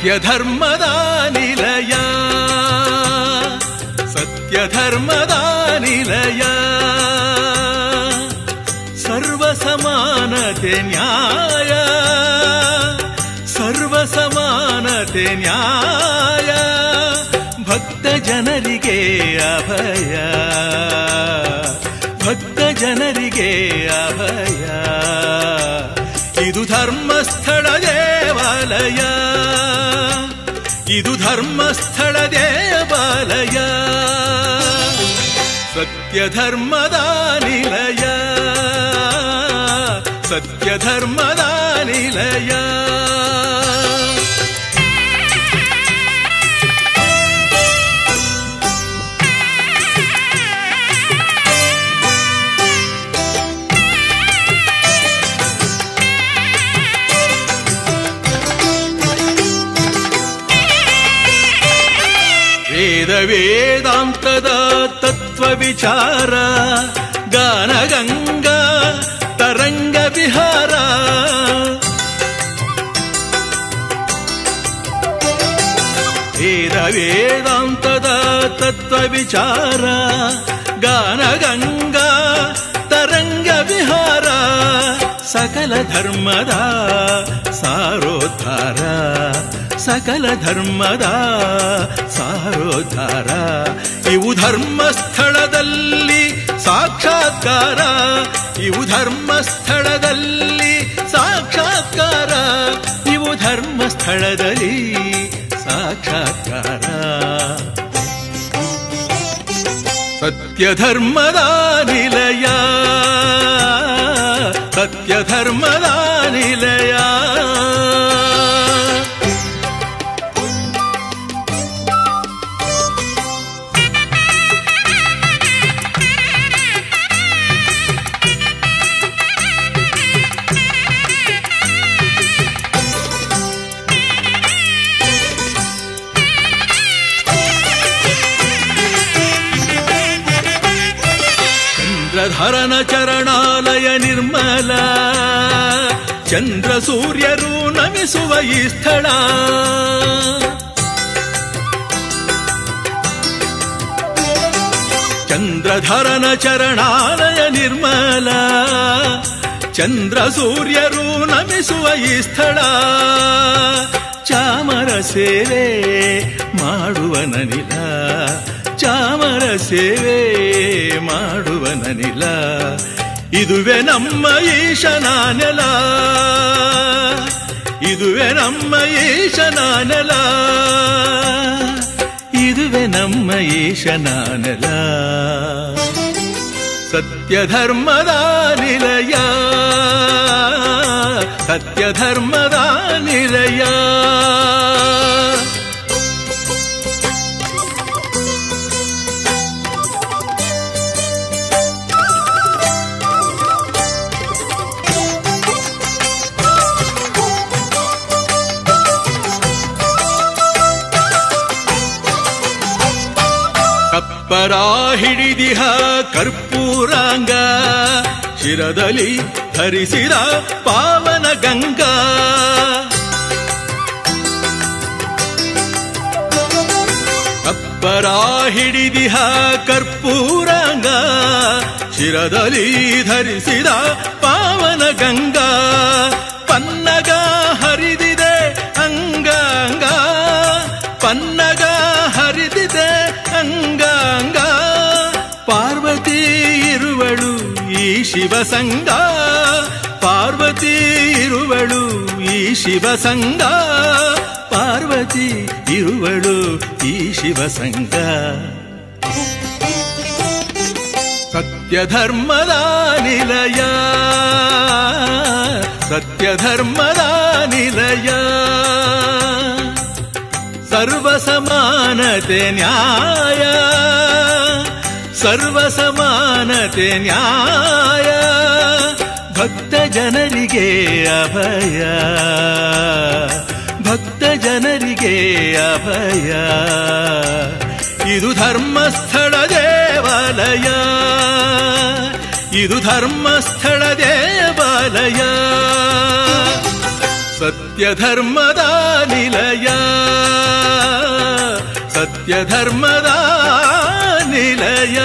ಸತ್ಯಧರ್ಮದ ನಿಲಯ ಸತ್ಯಧರ್ಮದ ನಿಲಯ ಸರ್ವಸಮಾನತೆ ನ್ಯಾಯ ಸರ್ವಸಮಾನತೆ ನ್ಯಾಯ ಭಕ್ತ ಜನರಿಗೆ ಅಭಯ ಭಕ್ತ ಜನರಿಗೆ ಅಭಯ ಇದು ಧರ್ಮಸ್ಥಳ ದೇವಾಲಯ ಇದು ಧರ್ಮಸ್ಥಳ ದೇವಾಲಯ ಸತ್ಯಧರ್ಮದ ನಿಲಯ ಸತ್ಯಧರ್ಮದ ನಿಲಯ ವೇದ ವೇದಾಂತದ ತತ್ವ ವಿಚಾರ ಗಾನಗಂಗಾ ತರಂಗ ವಿಹಾರ ವೇದ ವೇದಾಂತದ ತತ್ವ ವಿಚಾರ ಗಾನಗಂಗಾ ತರಂಗ ವಿಹಾರ ಸಕಲ ಧರ್ಮದ ಸಾರೋದ್ಧಾರ ಸಕಲ ಧರ್ಮದ ಸಾರೋದ್ಧಾರ ಇವು ಧರ್ಮಸ್ಥಳದಲ್ಲಿ ಸಾಕ್ಷಾತ್ಕಾರ ಇವು ಧರ್ಮಸ್ಥಳದಲ್ಲಿ ಸಾಕ್ಷಾತ್ಕಾರ ಇವು ಧರ್ಮಸ್ಥಳದಲ್ಲಿ ಸಾಕ್ಷಾತ್ಕಾರ ಸತ್ಯಧರ್ಮದ ನಿಲಯ ಸತ್ಯಧರ್ಮದ ನಿಲಯ ಚಂದ್ರಧರನ ಚರಣಾಲಯ ನಿರ್ಮಲ ಚಂದ್ರ ಸೂರ್ಯರು ನಮಿಸುವ ಈ ಸ್ಥಳ ಚಂದ್ರಧರನ ಚರಣಾಲಯ ನಿರ್ಮಲ ಚಂದ್ರ ಸೂರ್ಯರು ನಮಿಸುವ ಈ ಸ್ಥಳ ಚಾಮರ ಸೇವೆ ಮಾಡುವನನಿಲ ಚಾಮರ ಸೇವೆ ಮಾಡುವನನಿಲ ಇದುವೆ ನಮ್ಮ ಈಶನ ನೆಲ ಇದುವೆ ನಮ್ಮ ಈಶನ ನೆಲ ಇದುವೆ ನಮ್ಮ ಈಶನ ನೆಲ ಸತ್ಯಧರ್ಮದ ನಿಲಯ ಸತ್ಯಧರ್ಮದ ನಿಲಯ ಕಪ್ಪರ ಹಿಡಿದಿಹ ಕರ್ಪೂರಾಂಗ ಶಿರದಲ್ಲಿ ಧರಿಸಿದ ಪಾವನ ಗಂಗಾ ಕಪ್ಪರ ಹಿಡಿದಿಹ ಕರ್ಪೂರಾಂಗ ಶಿರದಲ್ಲಿ ಧರಿಸಿದ ಪಾವನ ಗಂಗಾ ಪನ್ನಗ ಹರಿದಿದೆ ಅಂಗಾಂಗ ಪನ್ನಗ ಹರಿದಿದೆ ಅಂಗಾಂಗ ಪಾರ್ವತಿ ಇರುವಳು ಈ ಶಿವಸಂಗ ಪಾರ್ವತಿ ಇರುವಳು ಈ ಶಿವಸಂಗ ಪಾರ್ವತಿ ಇರುವಳು ಈ ಶಿವಸಂಗ ಸತ್ಯಧರ್ಮದ ನಿಲಯ ಸತ್ಯಧರ್ಮದ ನಿಲಯ ಸರ್ವಸಮಾನತೆ ನ್ಯಾಯ ಸರ್ವಸಮಾನತೆ ನ್ಯಾಯ ಭಕ್ತ ಜನರಿಗೆ ಅಭಯ ಭಕ್ತ ಜನರಿಗೆ ಅಭಯ ಇದು ಧರ್ಮಸ್ಥಳ ದೇವಾಲಯ ಇದು ಧರ್ಮಸ್ಥಳ ದೇವಾಲಯ ಸತ್ಯ ಸತ್ಯಧರ್ಮದ ನಿಲಯ ಸತ್ಯಧರ್ಮದ ನಿಲಯ